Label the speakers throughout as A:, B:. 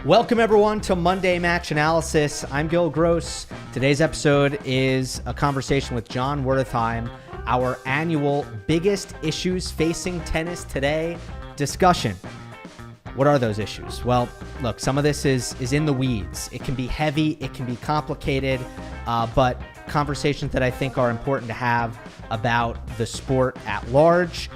A: Welcome everyone to Monday Match Analysis. I'm Gill Gross. Today's episode is a conversation with Jon Wertheim, our annual biggest issues facing tennis today discussion. What are those issues? Well, look, some of this is in the weeds. It can be heavy, it can be complicated, but conversations that I think are important to have about the sport at large.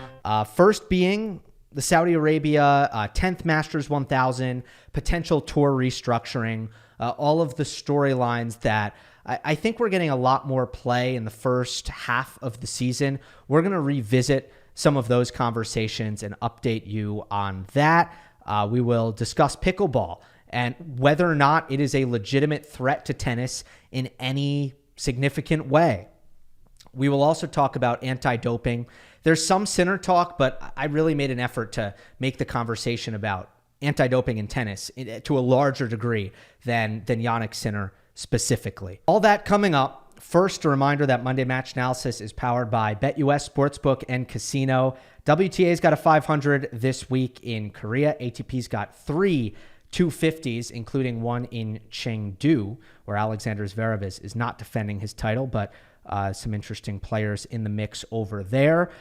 A: First being the Saudi Arabia 10th Masters 1000, potential tour restructuring, all of the storylines that I think we're getting a lot more play in the first half of the season. We're going to revisit some of those conversations and update you on that. We will discuss pickleball and whether or not it is a legitimate threat to tennis in any significant way. We will also talk about anti-doping. There's some Sinner talk, but I really made an effort to make the conversation about anti-doping in tennis to a larger degree than Jannik Sinner specifically. All that coming up. First, a reminder that Monday Match Analysis is powered by BetUS Sportsbook and Casino. WTA's got a 500 this week in Korea. ATP's got 3 250s, including one in Chengdu, where Alexander Zverev is not defending his title, but some interesting players in the mix over there.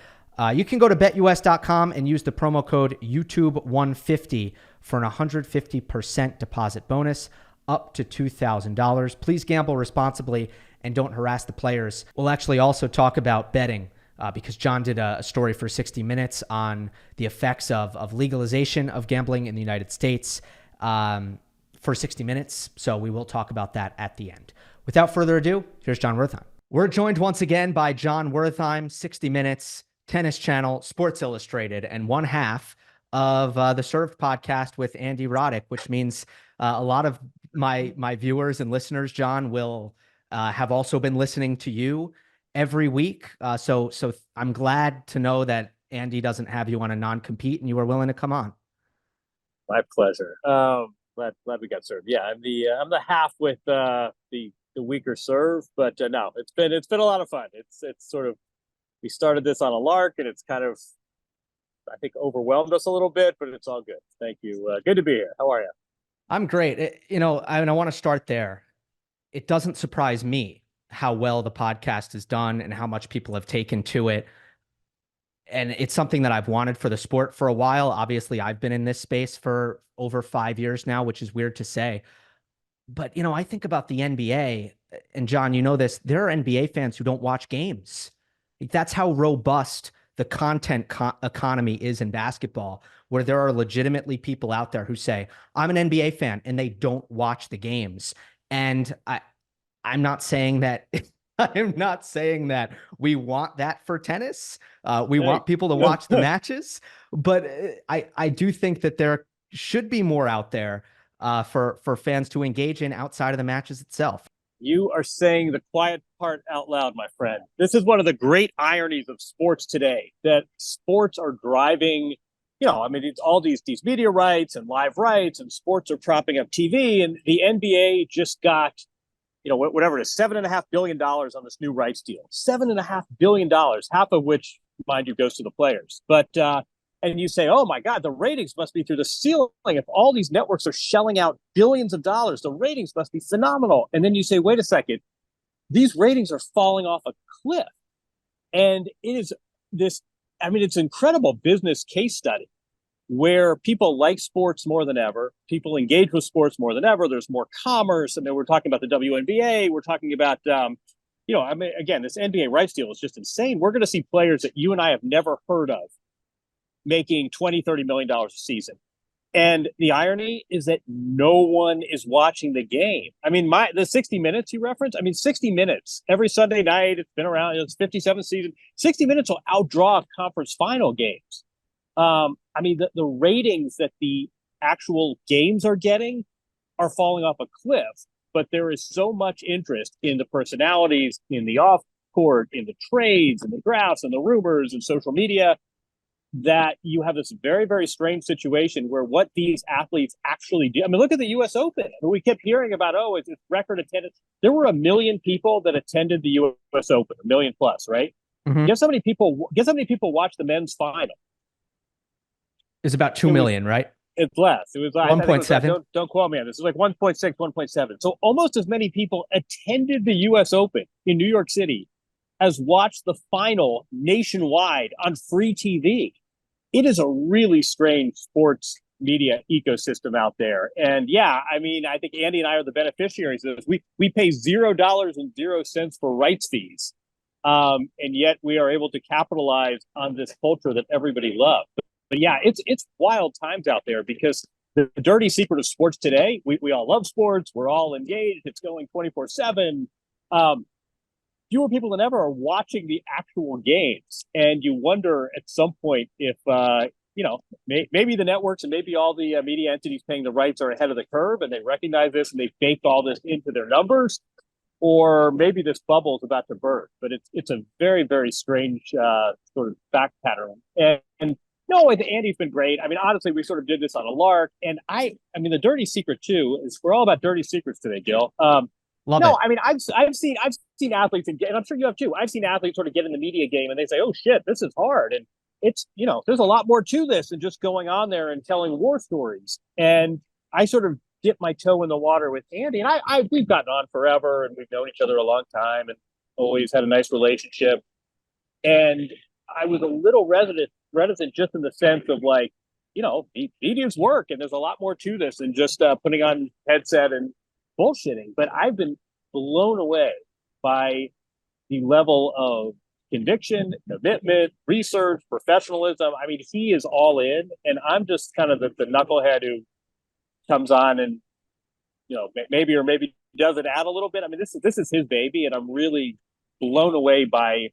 A: You can go to betus.com and use the promo code YouTube150 for an 150% deposit bonus up to $2,000. Please gamble responsibly and don't harass the players. We'll actually also talk about betting because John did a story for 60 Minutes on the effects of legalization of gambling in the United States for 60 Minutes. So we will talk about that at the end. Without further ado, here's Jon Wertheim. We're joined once again by Jon Wertheim, 60 Minutes, Tennis Channel, Sports Illustrated, and one half of the Served podcast with Andy Roddick, which means a lot of my viewers and listeners, John, will have also been listening to you every week. So I'm glad to know that Andy doesn't have you on a non-compete and you are willing to come on.
B: My pleasure. Glad we got served. Yeah, I'm the half with the weaker serve, but no, it's been a lot of fun. It's sort of, we started this on a lark and it's kind of, I think, overwhelmed us a little bit, but it's all good. Thank you. Good to be here. How are you?
A: I'm great. I want to start there. It doesn't surprise me how well the podcast is done and how much people have taken to it. And it's something that I've wanted for the sport for a while. Obviously, I've been in this space for over 5 years now, which is weird to say. But, I think about the NBA, and John, you know this, there are NBA fans who don't watch games. That's how robust the content economy is in basketball, where there are legitimately people out there who say, I'm an NBA fan, and they don't watch the games. And I'm not saying that I'm not saying that we want that for tennis. We want people to watch the matches, but I do think that there should be more out there for fans to engage in outside of the matches itself.
B: You are saying the quiet part out loud, my friend. This is one of the great ironies of sports today, that sports are driving, it's all these media rights and live rights, and sports are propping up TV, and the NBA just got, whatever it is, $7.5 billion on this new rights deal. $7.5 billion, half of which, mind you, goes to the players. But and you say, oh my God, the ratings must be through the ceiling. If all these networks are shelling out billions of dollars, the ratings must be phenomenal. And then you say, wait a second, these ratings are falling off a cliff. And it is it's an incredible business case study where people like sports more than ever. People engage with sports more than ever. There's more commerce. We're talking about the WNBA. We're talking about, again, this NBA rights deal is just insane. We're going to see players that you and I have never heard of making $20-30 million a season. And the irony is that no one is watching the game. The 60 Minutes you referenced, 60 Minutes every Sunday night, it's been around, it's 57th season. 60 Minutes will outdraw conference final games. The ratings that the actual games are getting are falling off a cliff, but there is so much interest in the personalities, in the off court, in the trades, and the graphs, and the rumors, and social media, that you have this very, very strange situation where what these athletes actually do. Look at the U.S. Open. We kept hearing about, it's record attendance. There were 1 million people that attended the U.S. Open, 1 million plus, right?
A: Mm-hmm.
B: Guess how many people watched the men's final?
A: It's about 2 million, right?
B: It's less. It was, I think it was,
A: 1.7.
B: don't quote me on this. It was like 1.6, 1.7. So almost as many people attended the US Open in New York City as watched the final nationwide on free TV. It is a really strange sports media ecosystem out there. And yeah, I mean, I think Andy and I are the beneficiaries of this. We pay $0.00 for rights fees. And yet we are able to capitalize on this culture that everybody loves. But yeah, it's wild times out there because the dirty secret of sports today, we all love sports. We're all engaged. It's going 24/7. Fewer people than ever are watching the actual games. And you wonder at some point if, maybe the networks and maybe all the media entities paying the rights are ahead of the curve and they recognize this and they baked all this into their numbers, or maybe this bubble is about to burst. But it's a very, very strange sort of fact pattern. And no, Andy's been great. I mean, honestly, we sort of did this on a lark. And I mean, the dirty secret too is we're all about dirty secrets today, Gill.
A: Love it.
B: I mean, I've seen athletes, and I'm sure you have too. I've seen athletes sort of get in the media game and they say, "Oh shit, this is hard," and it's there's a lot more to this than just going on there and telling war stories. And I sort of dip my toe in the water with Andy, and we've gotten on forever, and we've known each other a long time, and always had a nice relationship. And I was a little reticent just in the sense of like, media's work, and there's a lot more to this than just putting on headset and bullshitting. But I've been blown away by the level of conviction, commitment, research, professionalism. I mean, he is all in, and I'm just kind of the knucklehead who comes on and maybe doesn't add a little bit. I mean, this is his baby, and I'm really blown away by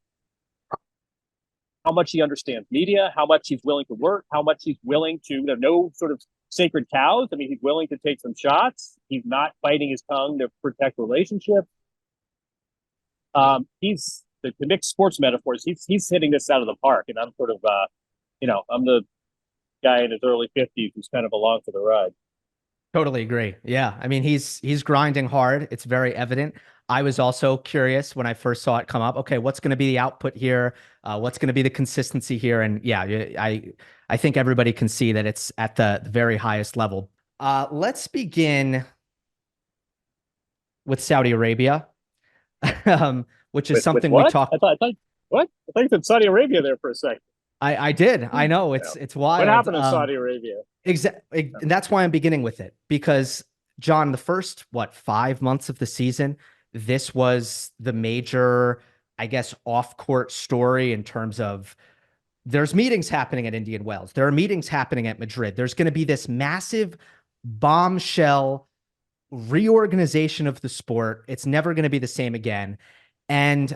B: how much he understands media, how much he's willing to work, how much he's willing to, no sort of sacred cows. I mean, he's willing to take some shots. He's not biting his tongue to protect relationships. He's the mixed sports metaphors. He's hitting this out of the park, and I'm sort of, I'm the guy in his early 50s who's kind of along for the ride.
A: Totally agree. Yeah. I mean, he's grinding hard. It's very evident. I was also curious when I first saw it come up. Okay, what's going to be the output here? What's going to be the consistency here? And yeah, I think everybody can see that it's at the very highest level. Let's begin with Saudi Arabia, which is something we talked.
B: I thought what? I thought you said Saudi Arabia there for a second.
A: I did. I know it's wild.
B: What happened in Saudi Arabia?
A: Exactly. And that's why I'm beginning with it, because John, the first 5 months of the season, this was the major, I guess, off-court story in terms of there's meetings happening at Indian Wells. There are meetings happening at Madrid. There's going to be this massive bombshell reorganization of the sport. It's never going to be the same again. And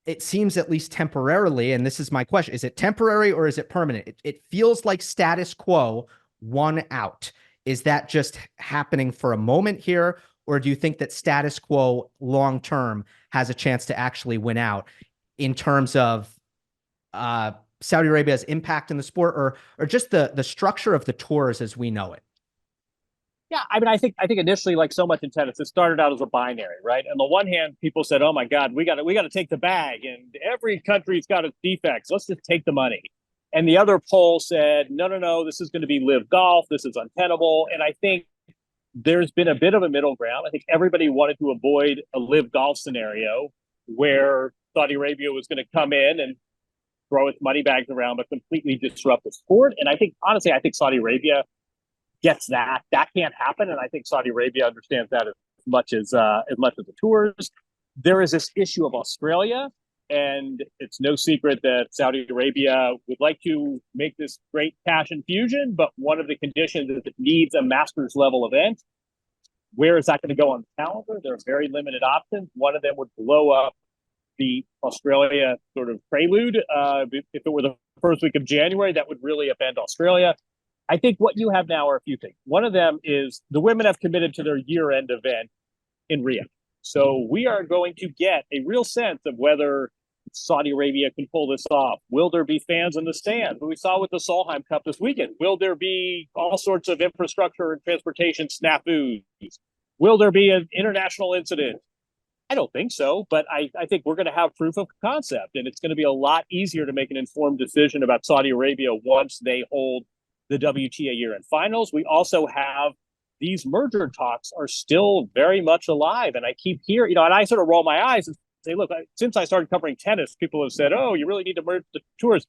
A: it seems, at least temporarily, and this is my question, is it temporary or is it permanent? It feels like status quo, one out. Is that just happening for a moment here? Or do you think that status quo long-term has a chance to actually win out in terms of Saudi Arabia's impact in the sport, or just the structure of the tours as we know it?
B: Yeah, I mean, I think initially, like so much in tennis, it started out as a binary, right? On the one hand, people said, "Oh my God, we got to take the bag, and every country's got its defects. Let's just take the money." And the other poll said, "No, this is going to be live golf. This is untenable." And I think there's been a bit of a middle ground. I think everybody wanted to avoid a live golf scenario where Saudi Arabia was going to come in and throw its money bags around, but completely disrupt the sport. And I think, honestly, Saudi Arabia gets that can't happen, and I think Saudi Arabia understands that as much as the tours. There is this issue of Australia, and it's no secret that Saudi Arabia would like to make this great cash infusion, but one of the conditions is it needs a Masters level event. Where is that going to go on the calendar? There are very limited options. One of them would blow up the Australia sort of prelude. If it were the first week of January, that would really upend Australia. I think what you have now are a few things. One of them is the women have committed to their year-end event in Rio. So we are going to get a real sense of whether Saudi Arabia can pull this off. Will there be fans in the stands? We saw with the Solheim Cup this weekend. Will there be all sorts of infrastructure and transportation snafus? Will there be an international incident? I don't think so, but I think we're going to have proof of concept, and it's going to be a lot easier to make an informed decision about Saudi Arabia once they hold the WTA year-end finals. We also have these merger talks are still very much alive. And I keep hearing, and I sort of roll my eyes and say, look, since I started covering tennis, people have said, oh, you really need to merge the tours.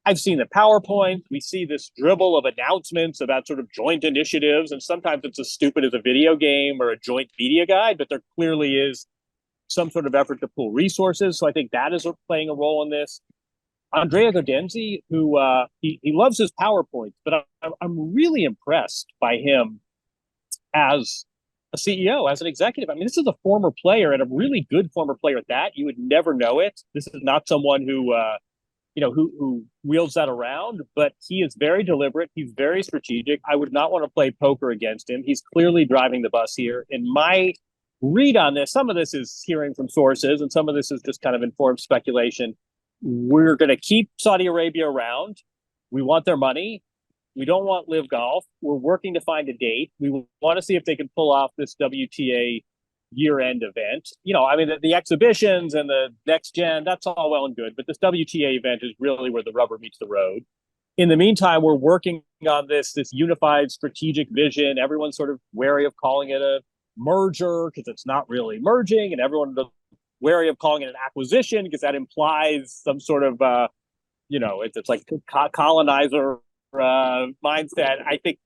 B: I've seen the PowerPoint. We see this dribble of announcements about sort of joint initiatives. And sometimes it's as stupid as a video game or a joint media guide, but there clearly is some sort of effort to pool resources. So I think that is playing a role in this. Andrea Gaudenzi, who he loves his PowerPoints, but I'm really impressed by him as a CEO, as an executive. I mean, this is a former player and a really good former player at that. You would never know it. This is not someone who wheels that around, but he is very deliberate. He's very strategic. I would not want to play poker against him. He's clearly driving the bus here. And my read on this, some of this is hearing from sources and some of this is just kind of informed speculation. We're going to keep Saudi Arabia around. We want their money. We don't want Live Golf. We're working to find a date. We want to see if they can pull off this WTA year-end event. The exhibitions and the next gen, that's all well and good, but this WTA event is really where the rubber meets the road. In the meantime, we're working on this unified strategic vision. Everyone's sort of wary of calling it a merger because it's not really merging, and everyone wary of calling it an acquisition because that implies some sort of, it's like colonizer mindset. I think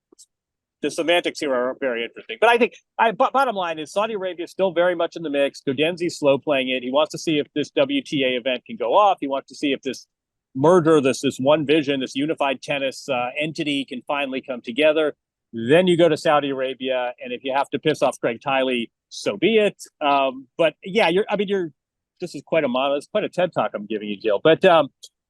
B: the semantics here are very interesting. But I think bottom line is Saudi Arabia is still very much in the mix. Gaudenzi's slow playing it. He wants to see if this WTA event can go off. He wants to see if this merger, this one vision, this unified tennis entity can finally come together. Then you go to Saudi Arabia, and if you have to piss off Greg Tiley, so be it. But yeah, this is quite a TED talk I'm giving you, Jill. But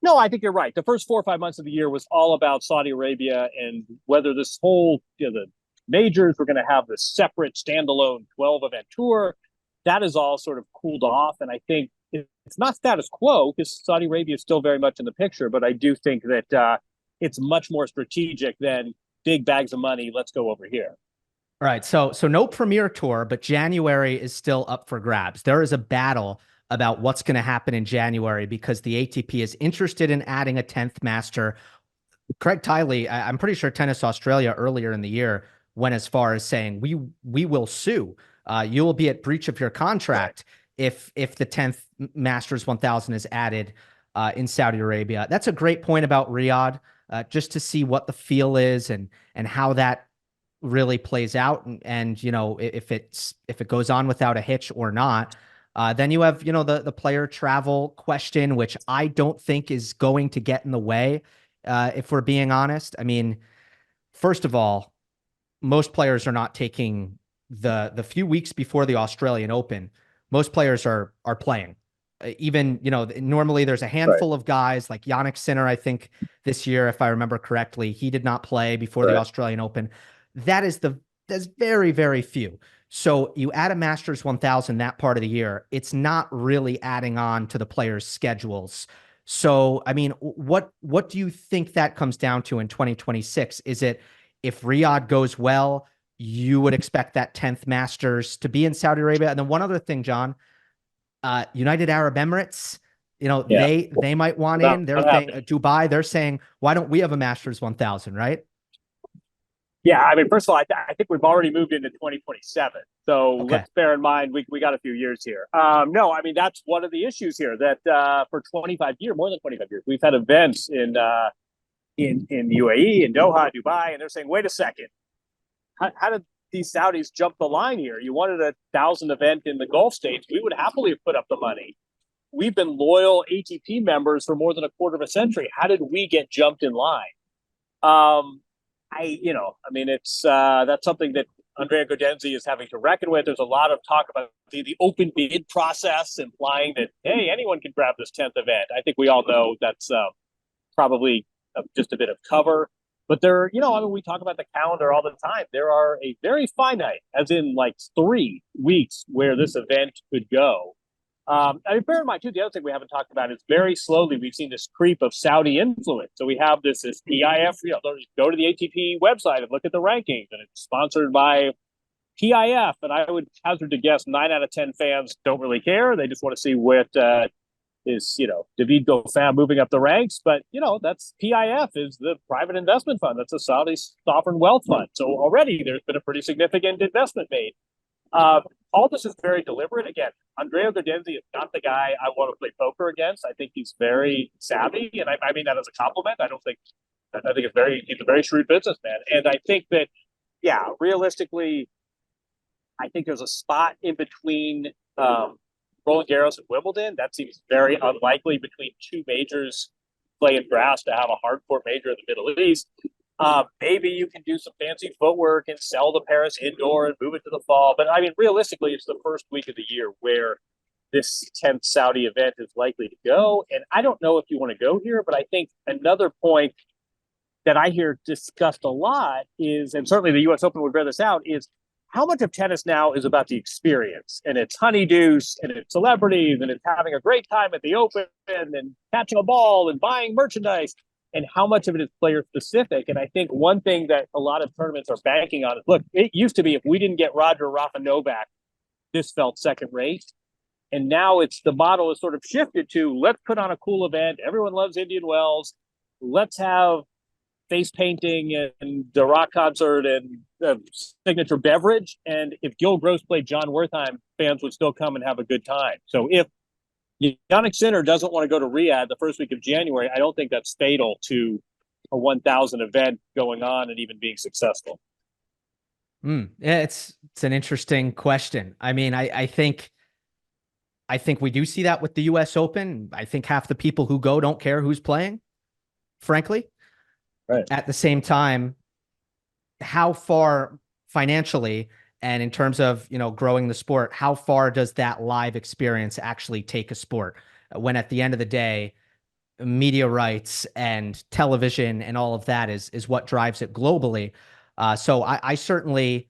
B: no, I think you're right. The first 4 or 5 months of the year was all about Saudi Arabia and whether this whole, the majors were going to have this separate standalone 12-event tour. That is all sort of cooled off. And I think it's not status quo because Saudi Arabia is still very much in the picture. But I do think that it's much more strategic than big bags of money. Let's go over here.
A: All right. So no Premier Tour, but January is still up for grabs. There is a battle about what's going to happen in January because the ATP is interested in adding a 10th master. Craig Tiley, I'm pretty sure Tennis Australia earlier in the year went as far as saying, we will sue. You will be at breach of your contract if the 10th Masters 1000 is added in Saudi Arabia. That's a great point about Riyadh, just to see what the feel is and how that really plays out. And if it goes on without a hitch or not. Then you have, the player travel question, which I don't think is going to get in the way, if we're being honest. I mean, first of all, most players are not taking the few weeks before the Australian Open. Most players are playing. Even, normally there's a handful of guys like Jannik Sinner, I think this year, if I remember correctly, he did not play before the Australian Open. That's very, very few. So you add a Masters 1000 that part of the year, it's not really adding on to the players' schedules. So, I mean, what do you think that comes down to in 2026? Is it if Riyadh goes well, you would expect that 10th Masters to be in Saudi Arabia? And then one other thing, John, United Arab Emirates, they might want in. They're saying Dubai, they're saying, why don't we have a Masters 1000, right?
B: Yeah, I mean, first of all, I think we've already moved into 2027. So let's bear in mind we got a few years here. No, I mean, that's one of the issues here that for 25 years, more than 25 years, we've had events in UAE, in Doha, Dubai, and they're saying, wait a second, how did these Saudis jump the line here? You wanted a 1,000 event in the Gulf states. We would happily have put up the money. We've been loyal ATP members for more than a quarter of a century. How did we get jumped in line? It's that's something that Andrea Gaudenzi is having to reckon with. There's a lot of talk about the open bid process, implying that, hey, anyone can grab this 10th event. I think we all know that's probably just a bit of cover. But we talk about the calendar all the time. There are a very finite, as in like 3 weeks, where this event could go. Bear in mind, too, the other thing we haven't talked about is very slowly we've seen this creep of Saudi influence. So we have this PIF, go to the ATP website and look at the rankings, and it's sponsored by PIF. And I would hazard to guess 9 out of 10 fans don't really care. They just want to see what David Goffin moving up the ranks, but that's PIF is the private investment fund. That's a Saudi sovereign wealth fund. So already there's been a pretty significant investment made. All this is very deliberate. Again, Andrea Gaudenzi is not the guy I want to play poker against. I think he's very savvy, and I mean that as a compliment. I think he's a very shrewd businessman, and I think that, yeah, realistically, I think there's a spot in between Roland Garros and Wimbledon. That seems very unlikely between two majors playing grass to have a hard court major in the Middle East. Maybe you can do some fancy footwork and sell the Paris indoor and move it to the fall. But I mean, realistically, it's the first week of the year where this 10th Saudi event is likely to go. And I don't know if you want to go here, but I think another point that I hear discussed a lot is, and certainly the U.S. Open would bear this out, is how much of tennis now is about the experience, and it's honeydews and it's celebrities and it's having a great time at the Open and catching a ball and buying merchandise, and how much of it is player specific. And I think one thing that a lot of tournaments are banking on is, look, it used to be if we didn't get Roger Rafa Novak, this felt second rate. And now the model is sort of shifted to, let's put on a cool event. Everyone loves Indian Wells. Let's have face painting and the rock concert and signature beverage. And if Gill Gross played Jon Wertheim, fans would still come and have a good time. So if Jannik Sinner doesn't want to go to Riyadh the first week of January, I don't think that's fatal to a 1,000 event going on and even being successful.
A: Yeah, it's an interesting question. I mean, I think we do see that with the U.S. Open. I think half the people who go don't care who's playing, frankly.
B: Right.
A: At the same time, how far financially and in terms of, growing the sport, how far does that live experience actually take a sport when at the end of the day, media rights and television and all of that is what drives it globally. So I certainly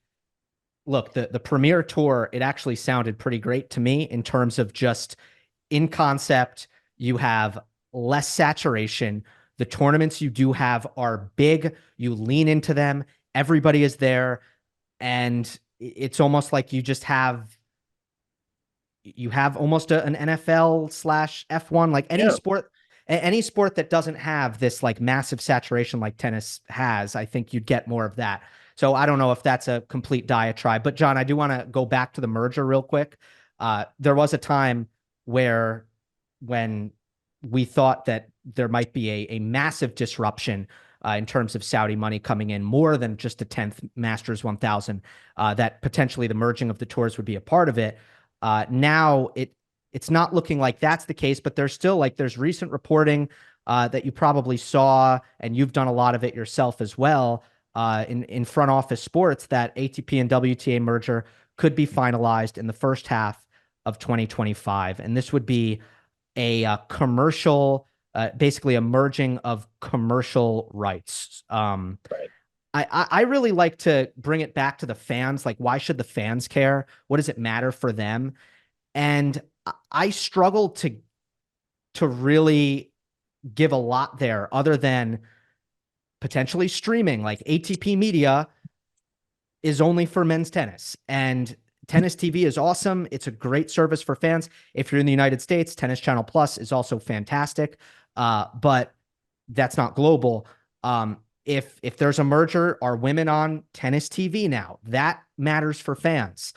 A: look, the Premier Tour, it actually sounded pretty great to me in terms of just in concept, you have less saturation. The tournaments you do have are big. You lean into them. Everybody is there. And it's almost like you have almost an NFL/F1, like any sport that doesn't have this like massive saturation like tennis has. I think you'd get more of that. So I don't know if that's a complete diatribe, but John, I do want to go back to the merger real quick. There was a time when we thought that there might be a massive disruption in terms of Saudi money coming in, more than just a 10th Masters 1000, that potentially the merging of the tours would be a part of it. Now it's not looking like that's the case, but there's still there's recent reporting that you probably saw, and you've done a lot of it yourself as well, in front office sports, that ATP and WTA merger could be finalized in the first half of 2025. And this would be a commercial, basically a merging of commercial rights.
B: Right.
A: I really like to bring it back to the fans. Like, why should the fans care? What does it matter for them? And I struggle to really give a lot there other than potentially streaming. Like, ATP Media is only for men's tennis, and Tennis TV is awesome. It's a great service for fans. If you're in the United States, Tennis Channel Plus is also fantastic, but that's not global. If there's a merger, are women on Tennis TV now? That matters for fans.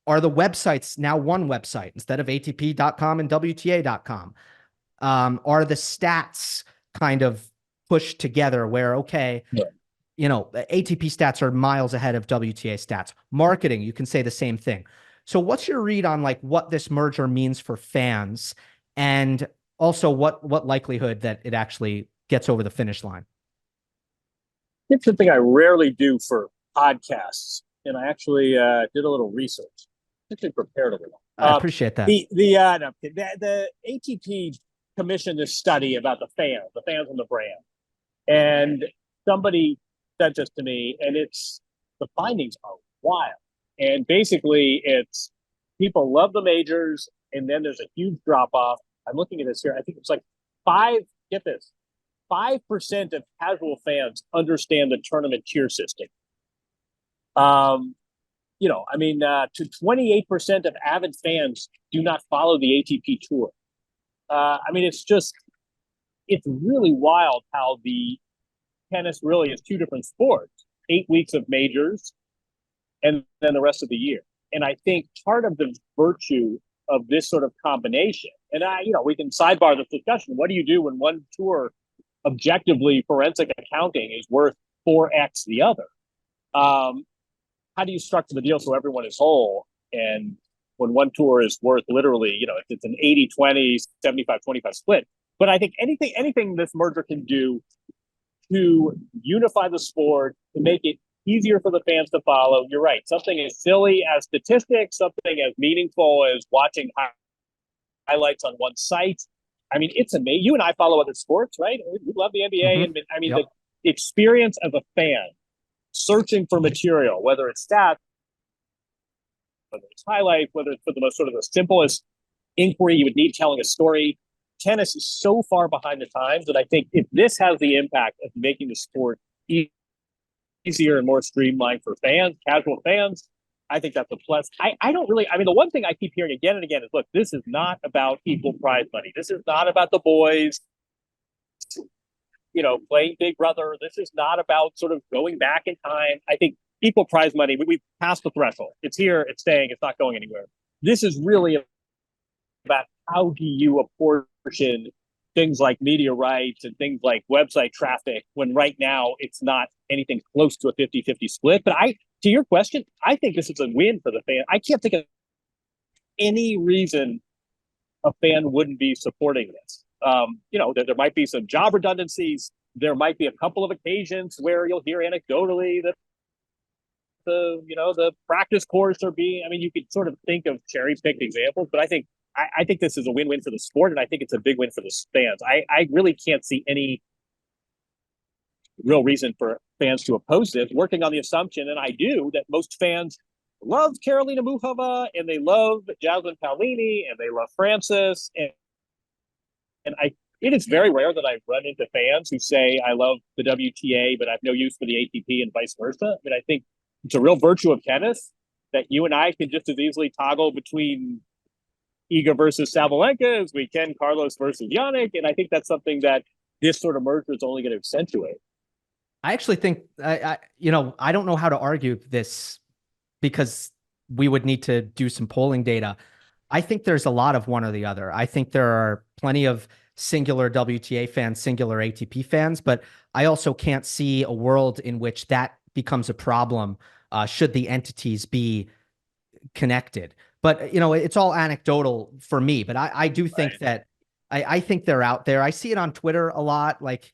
A: Are the websites now one website instead of ATP.com and WTA.com? Are the stats kind of pushed together where, okay, ATP stats are miles ahead of WTA stats. Marketing, you can say the same thing. So what's your read on what this merger means for fans, and also what likelihood that it actually gets over the finish line?
B: It's something I rarely do for podcasts, and I actually did a little research. Actually prepared a little.
A: I appreciate that.
B: The ATP commissioned this study about the fans and the brand, and somebody sent this to me, and the findings are wild. And basically, it's people love the majors, and then there's a huge drop off. I'm looking at this here. I think it's 5% of casual fans understand the tournament tier system. To 28% of avid fans do not follow the ATP tour. I mean, it's really wild how the tennis really is two different sports, 8 weeks of majors and then the rest of the year. And I think part of the virtue of this sort of combination, and we can sidebar this discussion. What do you do when one tour, objectively, forensic accounting is worth 4x the other? How do you structure the deal so everyone is whole? And when one tour is worth literally, it's an 80-20, 75-25 split. But I think anything this merger can do to unify the sport, to make it easier for the fans to follow. You're right. Something as silly as statistics, something as meaningful as watching highlights on one site. I mean, it's amazing. You and I follow other sports, right? We love the NBA. Mm-hmm. And I mean, yep. The experience as a fan, searching for material, whether it's stats, whether it's highlights, whether it's for the most sort of the simplest inquiry you would need telling a story. Tennis is so far behind the times that I think if this has the impact of making the sport easier and more streamlined for fans, casual fans, I think that's a plus. I don't really, I mean, the one thing I keep hearing again and again is, look, this is not about equal prize money. This is not about the boys, playing Big Brother. This is not about sort of going back in time. I think equal prize money, we've passed the threshold. It's here, it's staying, it's not going anywhere. This is really about how do you apportion things like media rights and things like website traffic when right now it's not anything close to a 50-50 split. But to your question, I think this is a win for the fan. I can't think of any reason a fan wouldn't be supporting this. There might be some job redundancies. There might be a couple of occasions where you'll hear anecdotally that the practice courts are being, I mean, you could sort of think of cherry-picked examples, but I think this is a win-win for the sport, and I think it's a big win for the fans. I really can't see any real reason for fans to oppose this, working on the assumption, and I do, that most fans love Karolina Muchova, and they love Jasmine Paolini, and they love Frances, and it is very rare that I run into fans who say, I love the WTA, but I have no use for the ATP and vice versa. I mean, I think it's a real virtue of tennis that you and I can just as easily toggle between Iga versus Sabalenka as we can Carlos versus Jannik. And I think that's something that this sort of merger is only going to accentuate.
A: I actually think, I don't know how to argue this because we would need to do some polling data. I think there's a lot of one or the other. I think there are plenty of singular WTA fans, singular ATP fans, but I also can't see a world in which that becomes a problem should the entities be connected. But, it's all anecdotal for me, but I do think that I think they're out there. I see it on Twitter a lot. Like,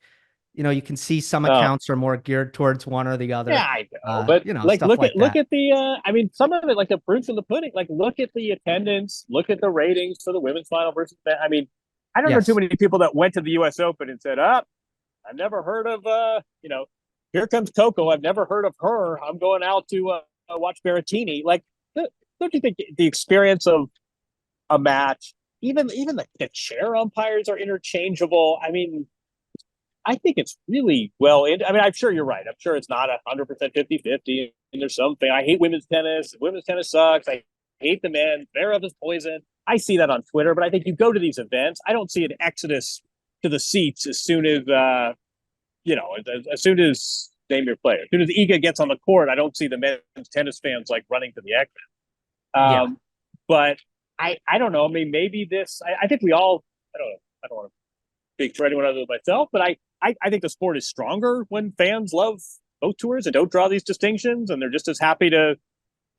A: you can see some accounts are more geared towards one or the other.
B: Yeah, I know. But like, look at the, I mean, some of it, like the proof's in the pudding, like look at the attendance, look at the ratings for the women's final versus, I mean, I don't know too many people that went to the US Open and said, I've never heard of, here comes Coco. I've never heard of her. I'm going out to watch Berrettini. Like, don't you think the experience of a match, even the chair umpires are interchangeable? I mean, I think it's really I'm sure you're right. I'm sure it's not 100% 50-50. And there's something. I hate women's tennis. Women's tennis sucks. I hate the men. Zverev is poison. I see that on Twitter, but I think you go to these events. I don't see an exodus to the seats as soon as, as soon as name your player. As soon as Iga gets on the court, I don't see the men's tennis fans like running to the exit. But I don't know. I mean, maybe this. I think we all. I don't know. I don't want to speak for anyone other than myself, but I think the sport is stronger when fans love both tours and don't draw these distinctions, and they're just as happy to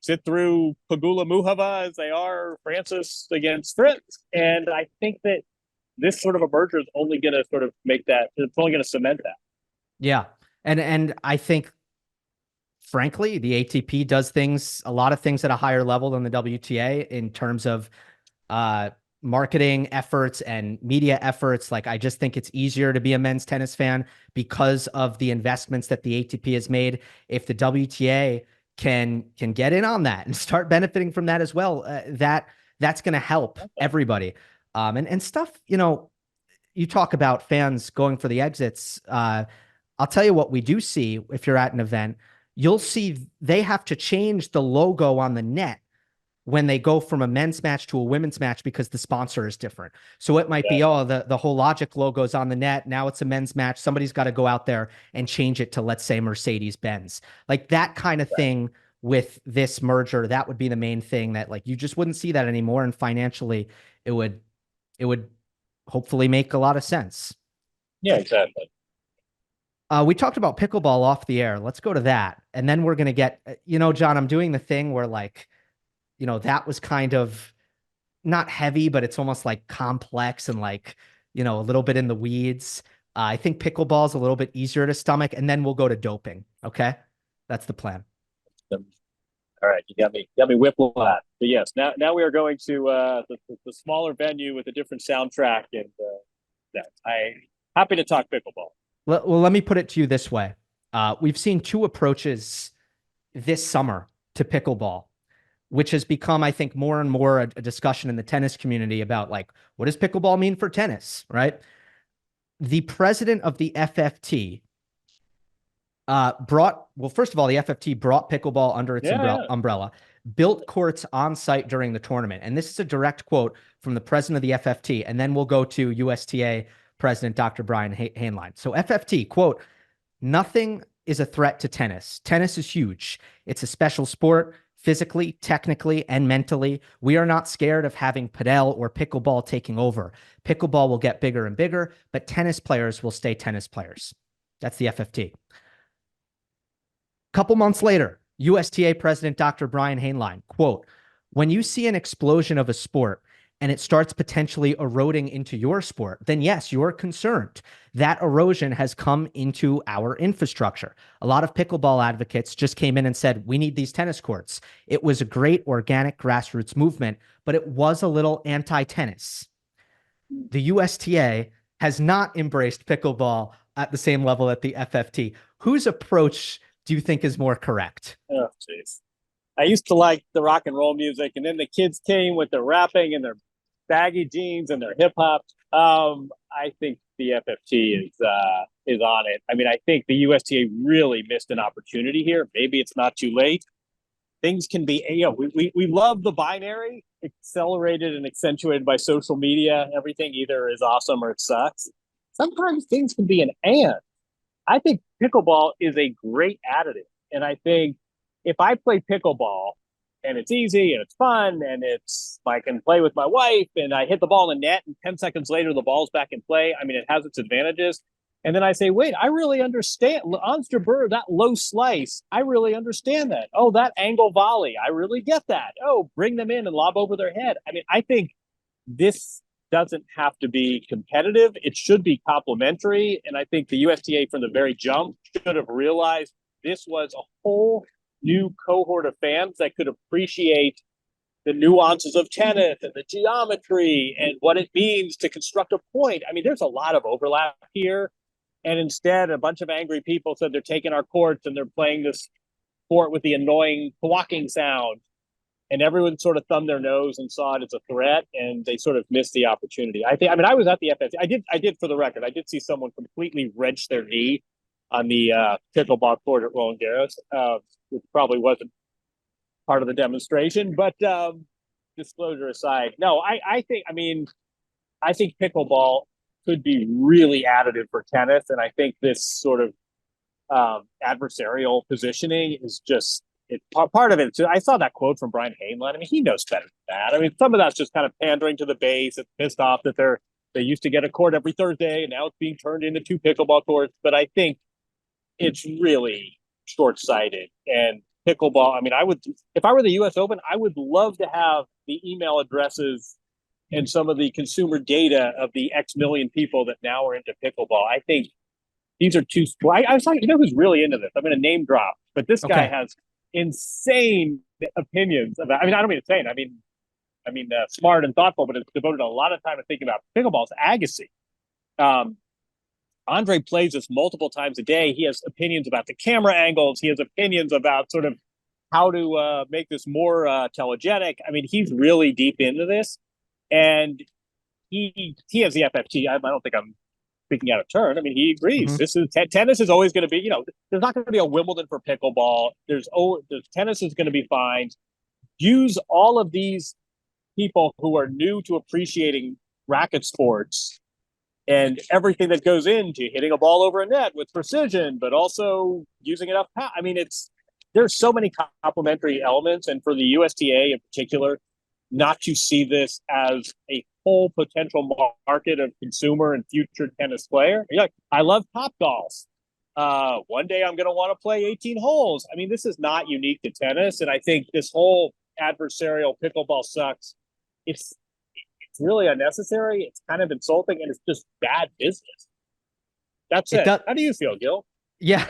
B: sit through Pegula Muchova as they are Frances against Fritz. And I think that this sort of a merger is only going to sort of make that. It's only going to cement that.
A: Yeah, and I think, frankly, the ATP does a lot of things at a higher level than the WTA in terms of marketing efforts and media efforts. Like, I just think it's easier to be a men's tennis fan because of the investments that the ATP has made. If the WTA can get in on that and start benefiting from that as well, that's going to help everybody. And stuff, you talk about fans going for the exits. I'll tell you what we do see. If you're at an event, you'll see they have to change the logo on the net when they go from a men's match to a women's match because the sponsor is different. So it might
B: Yeah.
A: be, the whole Logic logo's on the net. Now it's a men's match. Somebody's got to go out there and change it to, let's say, Mercedes-Benz. Like that kind of thing with this merger, that would be the main thing that like you just wouldn't see that anymore. And financially, it would hopefully make a lot of sense.
B: Yeah, exactly.
A: We talked about pickleball off the air. Let's go to that. And then we're going to get, John, I'm doing the thing where like, that was kind of not heavy, but it's almost like complex and like, a little bit in the weeds. I think pickleball is a little bit easier to stomach, and then we'll go to doping. Okay. That's the plan.
B: All right. You got me whiplash. But yes, now we are going to the smaller venue with a different soundtrack. And I'm happy to talk pickleball.
A: Well, let me put it to you this way. We've seen two approaches this summer to pickleball, which has become, I think, more and more a discussion in the tennis community about like, what does pickleball mean for tennis, right? The president of the FFT first of all, the FFT brought pickleball under its umbrella, built courts on site during the tournament. And this is a direct quote from the president of the FFT. And then we'll go to USTA President Dr. Brian Hainline. So FFT, quote, "Nothing is a threat to tennis. Tennis is huge. It's a special sport. Physically, technically, and mentally. We are not scared of having padel or pickleball taking over. Pickleball will get bigger and bigger, but tennis players will stay tennis players." That's the FFT. Couple months later, USTA President Dr. Brian Hainline, quote, "When you see an explosion of a sport and it starts potentially eroding into your sport, then yes, you're concerned. That erosion has come into our infrastructure. A lot of pickleball advocates just came in and said, we need these tennis courts. It was a great organic grassroots movement, but it was a little anti-tennis. The USTA has not embraced pickleball at the same level at the FFT. Whose approach do you think is more correct?"
B: Oh, jeez. I used to like the rock and roll music, and then the kids came with their rapping and their baggy jeans and their hip hop. I think the FFT is on it. I mean, I think the USTA really missed an opportunity here. Maybe it's not too late. Things can be, we love the binary, accelerated and accentuated by social media. Everything either is awesome or it sucks. Sometimes things can be an and. I think pickleball is a great additive, and I think if I play pickleball and it's easy and it's fun and I can play with my wife and I hit the ball in the net and 10 seconds later the ball's back in play. I mean, it has its advantages. And then I say, wait, I really understand Onster that low slice. I really understand that. Oh, that angle volley. I really get that. Oh, bring them in and lob over their head. I mean, I think this doesn't have to be competitive. It should be complementary. And I think the USTA from the very jump should have realized this was a whole new cohort of fans that could appreciate the nuances of tennis and the geometry and what it means to construct a point. I mean, there's a lot of overlap here. And instead, a bunch of angry people said they're taking our courts and they're playing this sport with the annoying walking sound. And everyone sort of thumbed their nose and saw it as a threat, and they sort of missed the opportunity. I was at the FFT. I did, for the record, I did see someone completely wrench their knee on the pickleball court at Roland Garros, which probably wasn't part of the demonstration. But disclosure aside, no, I think pickleball could be really additive for tennis, and I think this sort of adversarial positioning is just part of it. I saw that quote from Brian Hainline. I mean, he knows better than that. I mean, some of that's just kind of pandering to the base. It's pissed off that they used to get a court every Thursday, and now it's being turned into 2 pickleball courts. But I think it's really short-sighted. And pickleball, I mean, if I were the U.S. Open, I would love to have the email addresses and some of the consumer data of the X million people that now are into pickleball. I think these are two. I was talking, who's really into this? I'm going to name drop, but this guy has insane opinions about. I mean, I don't mean insane. I mean, smart and thoughtful, but it's devoted a lot of time to thinking about pickleball's Agassi. Andre plays this multiple times a day. He has opinions about the camera angles. He has opinions about sort of how to make this more telegenic. I mean, he's really deep into this, and he has the FFT. I don't think I'm speaking out of turn. I mean, he agrees. Mm-hmm. This is tennis is always going to be. There's not going to be a Wimbledon for pickleball. There's tennis is going to be fine. use all of these people who are new to appreciating racket sports and everything that goes into hitting a ball over a net with precision, but also using enough power. I mean, there's so many complementary elements, and for the USTA in particular, not to see this as a whole potential market of consumer and future tennis player. You're like, I love Topgolf. One day I'm going to want to play 18 holes. I mean, this is not unique to tennis, and I think this whole adversarial pickleball sucks. It's really unnecessary. It's kind of insulting, and it's just bad business. That's it. How do you feel, Gill?
A: Yeah.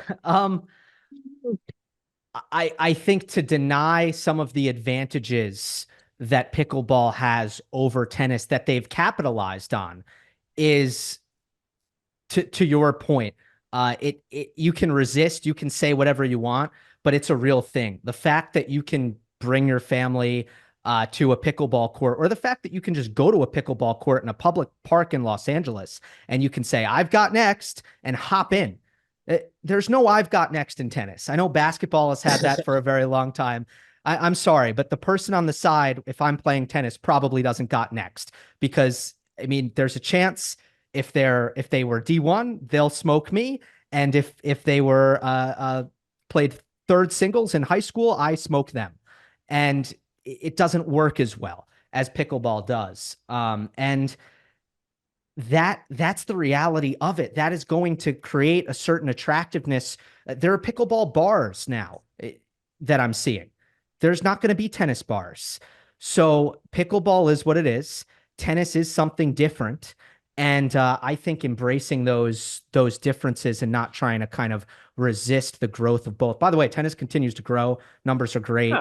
A: I think to deny some of the advantages that pickleball has over tennis that they've capitalized on is, to your point, you can resist, you can say whatever you want, but it's a real thing. The fact that you can bring your family to a pickleball court, or the fact that you can just go to a pickleball court in a public park in Los Angeles and you can say, I've got next, and hop in. There's no I've got next in tennis. I know basketball has had that for a very long time. I'm sorry, but the person on the side, if I'm playing tennis, probably doesn't got next, because I mean, there's a chance if they were D1, they'll smoke me. And if they were played third singles in high school, I smoke them. And it doesn't work as well as pickleball does. And that's the reality of it. That is going to create a certain attractiveness. There are pickleball bars now that I'm seeing. There's not going to be tennis bars. So pickleball is what it is. Tennis is something different. And I think embracing those differences and not trying to kind of resist the growth of both. By the way, tennis continues to grow. Numbers are great.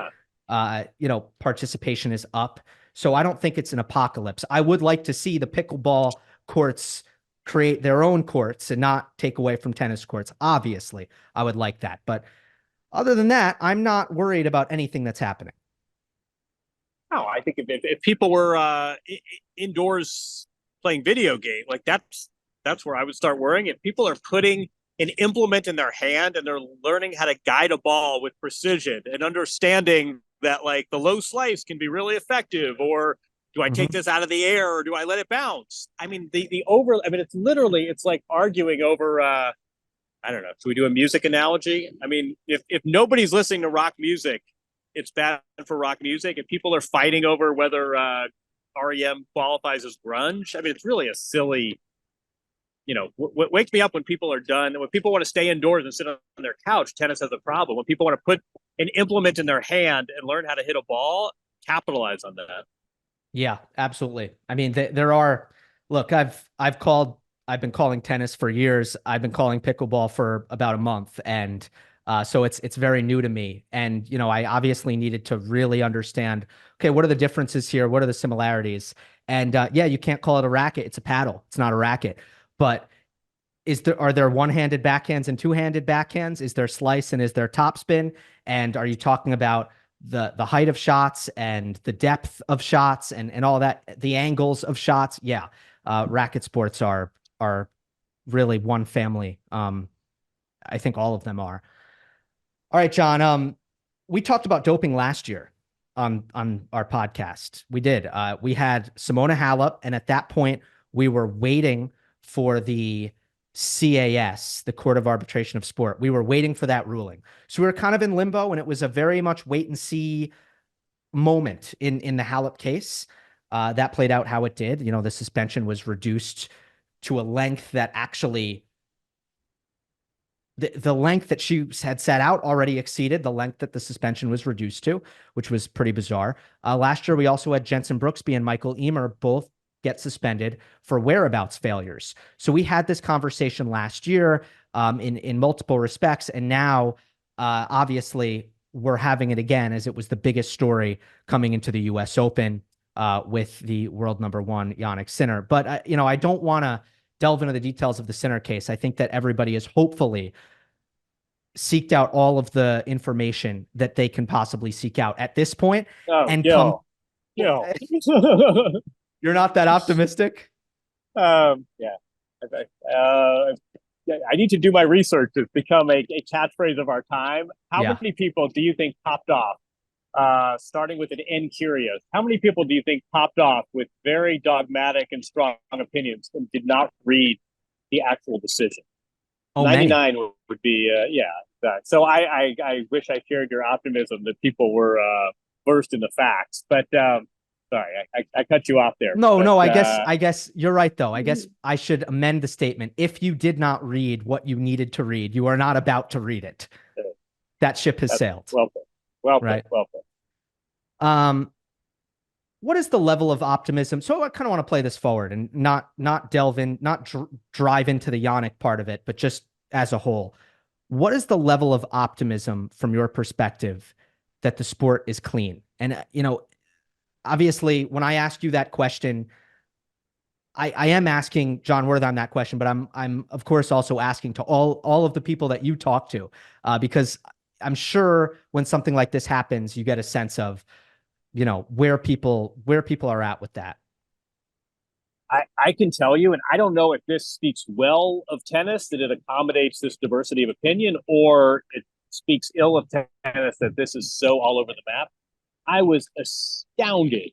A: Participation is up. So I don't think it's an apocalypse. I would like to see the pickleball courts create their own courts and not take away from tennis courts. Obviously, I would like that. But other than that, I'm not worried about anything that's happening.
B: No, I think if people were indoors playing video game, like that's where I would start worrying. If people are putting an implement in their hand and they're learning how to guide a ball with precision and understanding that like the low slice can be really effective, or do I take this out of the air or do I let it bounce? I mean, it's like arguing over, I don't know. Should we do a music analogy? I mean, if nobody's listening to rock music, it's bad for rock music. And people are fighting over whether REM qualifies as grunge. I mean, it's really a silly, what wakes me up when people are done. And when people want to stay indoors and sit on their couch, tennis has a problem. When people want to put an implement in their hand and learn how to hit a ball, capitalize on that.
A: Yeah, absolutely. I mean, look, I've been calling tennis for years. I've been calling pickleball for about a month. And so it's very new to me. And, I obviously needed to really understand, okay, what are the differences here? What are the similarities? And yeah, you can't call it a racket. It's a paddle. It's not a racket. But are there one-handed backhands and two-handed backhands? Is there slice and is there topspin? And are you talking about the height of shots and the depth of shots and all that, the angles of shots? Yeah. Racket sports are really one family. I think all of them are. All right, John. We talked about doping last year on our podcast. We did. We had Simona Halep, and at that point, we were waiting for the CAS, the Court of Arbitration of Sport. We were waiting for that ruling. So we were kind of in limbo, and it was a very much wait and see moment in the Halep case. That played out how it did. The suspension was reduced to a length that actually the length that she had set out already exceeded the length that the suspension was reduced to, which was pretty bizarre. Last year, we also had Jensen Brooksby and Michael Emer both get suspended for whereabouts failures. So we had this conversation last year in multiple respects. And now, obviously, we're having it again as it was the biggest story coming into the U.S. Open with the world number one, Jannik Sinner. But, I don't want to delve into the details of the Sinner case. I think that everybody is hopefully seeked out all of the information that they can possibly seek out at this point. You're not that optimistic?
B: Yeah. I need to do my research. It's become a catchphrase of our time. How many people do you think topped off starting with an N curious. How many people do you think popped off with very dogmatic and strong opinions and did not read the actual decision?
A: Oh, many.
B: 99 would be, yeah. That. So I wish I shared your optimism that people were versed in the facts. But sorry, I cut you off there.
A: No,
B: But,
A: no, I guess you're right, though. I guess I should amend the statement. If you did not read what you needed to read, you are not about to read it. That ship has sailed.
B: Well put. Well put.
A: Right.
B: Well put.
A: What is the level of optimism? So I kind of want to play this forward and not delve in, not drive into the Jannik part of it, but just as a whole. What is the level of optimism from your perspective that the sport is clean? And, obviously, when I ask you that question, I am asking Jon Wertheim that question, but I'm of course also asking to all of the people that you talk to, because I'm sure when something like this happens, you get a sense of, where people are at with that.
B: I can tell you, and I don't know if this speaks well of tennis, that it accommodates this diversity of opinion, or it speaks ill of tennis that this is so all over the map. I was astounded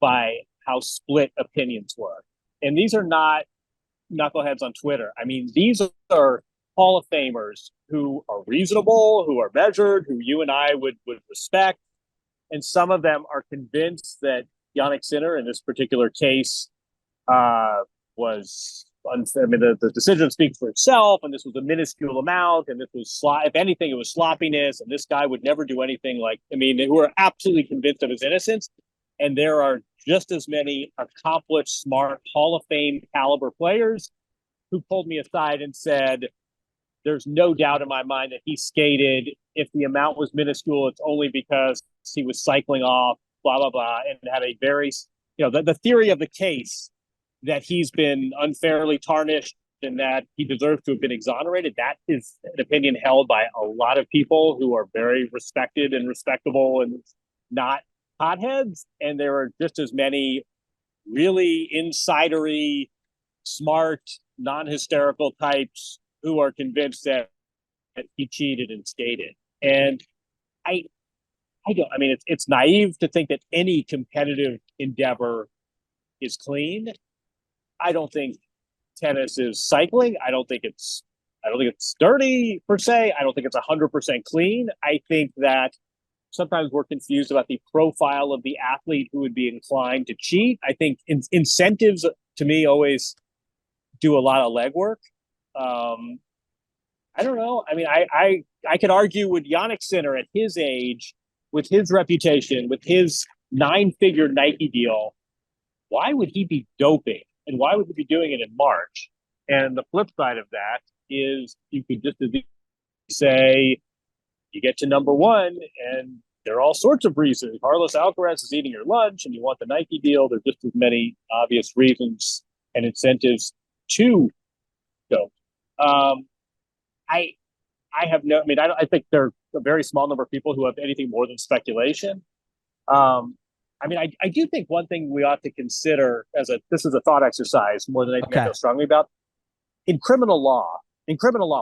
B: by how split opinions were. And these are not knuckleheads on Twitter. I mean, these are Hall of Famers who are reasonable, who are measured, who you and I would respect. And some of them are convinced that Jannik Sinner, in this particular case, was unfair. I mean, the decision speaks for itself, and this was a minuscule amount, and this was, if anything, it was sloppiness, and this guy would never do anything who are absolutely convinced of his innocence. And there are just as many accomplished, smart, Hall of Fame caliber players who pulled me aside and said, there's no doubt in my mind that he skated. If the amount was minuscule, it's only because he was cycling off, blah, blah, blah, and had a very, the theory of the case that he's been unfairly tarnished and that he deserves to have been exonerated. That is an opinion held by a lot of people who are very respected and respectable and not hotheads. And there are just as many really insidery, smart, non-hysterical types who are convinced that he cheated and skated. And it's naive to think that any competitive endeavor is clean. I don't think tennis is cycling. I don't think it's dirty per se. I don't think it's 100% clean. I think that sometimes we're confused about the profile of the athlete who would be inclined to cheat. I think incentives, to me, always do a lot of legwork. I don't know. I mean, I could argue with Jannik Sinner at his age, with his reputation, with his 9-figure Nike deal, why would he be doping? And why would he be doing it in March? And the flip side of that is you could just say you get to number one and there are all sorts of reasons. Carlos Alcaraz is eating your lunch and you want the Nike deal. There are just as many obvious reasons and incentives to dope. I think there are a very small number of people who have anything more than speculation. I do think one thing we ought to consider this is a thought exercise more than anything I feel strongly about. In criminal law,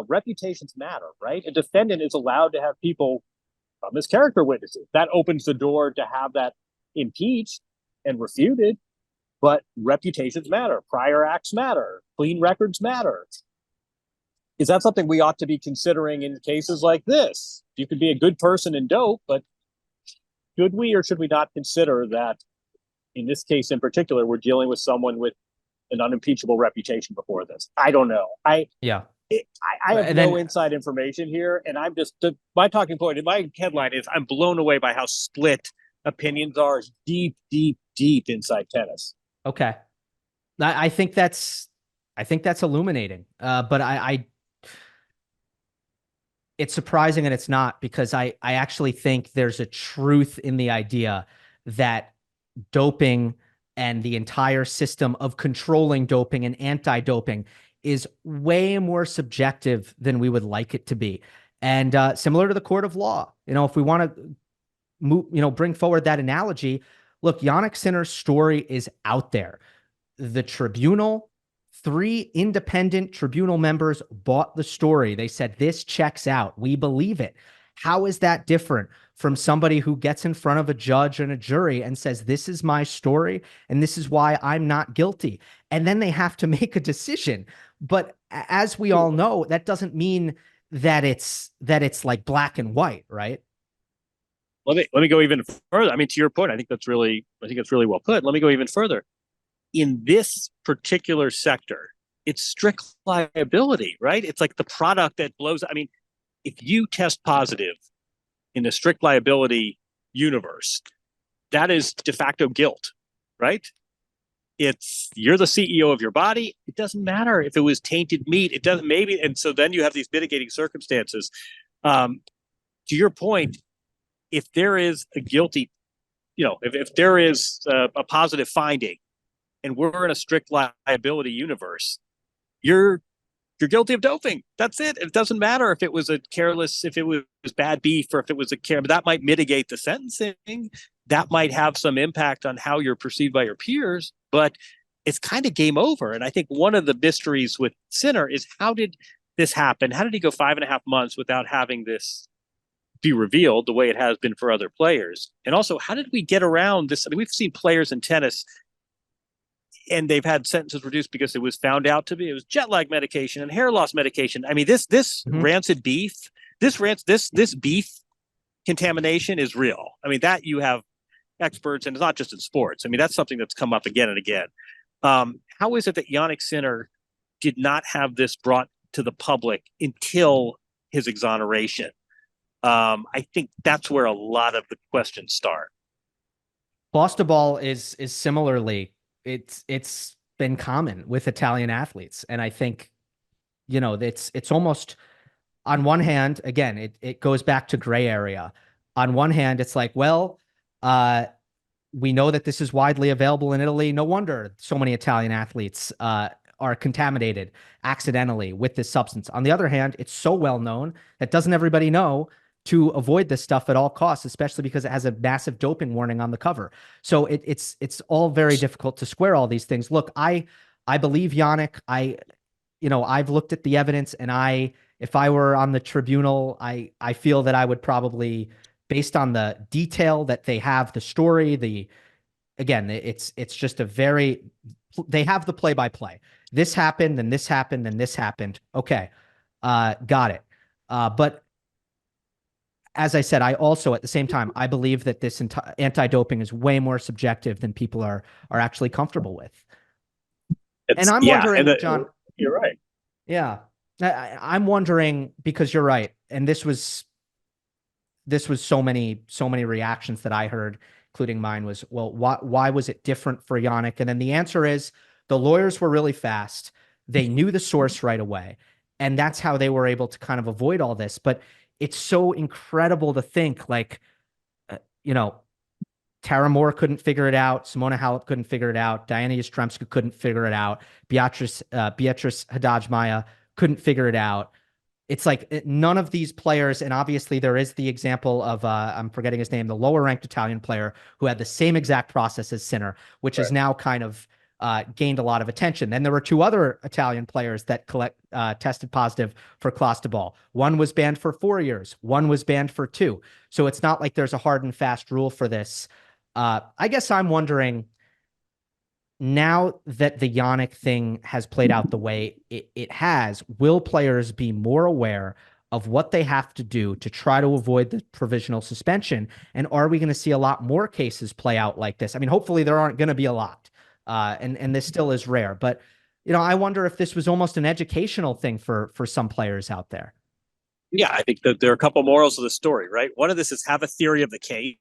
B: reputations matter, right? A defendant is allowed to have people as character witnesses. That opens the door to have that impeached and refuted. But reputations matter. Prior acts matter. Clean records matter. Is that something we ought to be considering in cases like this? You could be a good person and dope, but should we or should we not consider that in this case in particular, we're dealing with someone with an unimpeachable reputation before this? I don't know. I have no inside information here, and I'm just my talking point. My headline is I'm blown away by how split opinions are deep inside tennis.
A: Okay, I think that's illuminating. But it's surprising and it's not, because I actually think there's a truth in the idea that doping and the entire system of controlling doping and anti-doping is way more subjective than we would like it to be. And similar to the court of law, if we want to bring forward that analogy, look, Jannik Sinner's story is out there. The tribunal, 3 independent tribunal members bought the story. They said, this checks out. We believe it. How is that different from somebody who gets in front of a judge and a jury and says, this is my story and this is why I'm not guilty? And then they have to make a decision. But as we all know, that doesn't mean that it's like black and white, right?
B: Let me go even further. I mean, to your point, I think that's really well put. Let me go even further. In this particular sector, it's strict liability, right? It's like the product that blows. I mean, if you test positive in the strict liability universe, that is de facto guilt, right? You're the CEO of your body. It doesn't matter if it was tainted meat. It doesn't, maybe. And so then you have these mitigating circumstances. To your point, if there is a guilty, if there is a positive finding and we're in a strict liability universe, you're guilty of doping. That's it. It doesn't matter if it was if it was bad beef, or if it was but that might mitigate the sentencing. That might have some impact on how you're perceived by your peers, but it's kind of game over. And I think one of the mysteries with Sinner is, how did this happen? How did he go 5.5 months without having this be revealed the way it has been for other players? And also, how did we get around this? I mean, we've seen players in tennis and they've had sentences reduced because it was found out to be, it was jet lag medication and hair loss medication. I mean, this rancid beef, this beef contamination is real. I mean, that you have experts, and it's not just in sports. I mean, that's something that's come up again and again. How is it that Jannik Sinner did not have this brought to the public until his exoneration? I think that's where a lot of the questions start.
A: Clostebol is similarly, it's been common with Italian athletes. And I think, it's almost, on one hand, again, it goes back to gray area. On one hand, it's like, well, we know that this is widely available in Italy. No wonder so many Italian athletes are contaminated accidentally with this substance. On the other hand, it's so well known that doesn't everybody know to avoid this stuff at all costs, especially because it has a massive doping warning on the cover. So it's all very difficult to square all these things. Look, I believe Jannik. I've looked at the evidence, and if I were on the tribunal, I feel that I would probably, based on the detail that they have, the story, it's just they have the play-by-play. This happened, and this happened, and this happened. Okay. Got it. But as I said, I also, at the same time, I believe that this anti-doping is way more subjective than people are actually comfortable with. And I'm wondering, John,
B: you're right.
A: Yeah. I'm wondering, because you're right. And this was so many reactions that I heard, including mine, was, well, why was it different for Jannik? And then the answer is, the lawyers were really fast. They knew the source right away. And that's how they were able to kind of avoid all this. But it's so incredible to think, like, Tara Moore couldn't figure it out. Simona Halep couldn't figure it out. Diana Yastremska couldn't figure it out. Beatrice Haddad-Maia couldn't figure it out. It's like none of these players, and obviously there is the example of, I'm forgetting his name, the lower ranked Italian player who had the same exact process as Sinner, which is now kind of gained a lot of attention. Then there were 2 other Italian players that tested positive for Clostebol. One was banned for 4 years. One was banned for 2. So it's not like there's a hard and fast rule for this. I guess I'm wondering, now that the Jannik thing has played out the way it has, will players be more aware of what they have to do to try to avoid the provisional suspension? And are we going to see a lot more cases play out like this? I mean, hopefully there aren't going to be a lot. And this still is rare, but I wonder if this was almost an educational thing for some players out there.
B: Yeah, I think that there are a couple morals of the story, right? One of this is, have a theory of the case.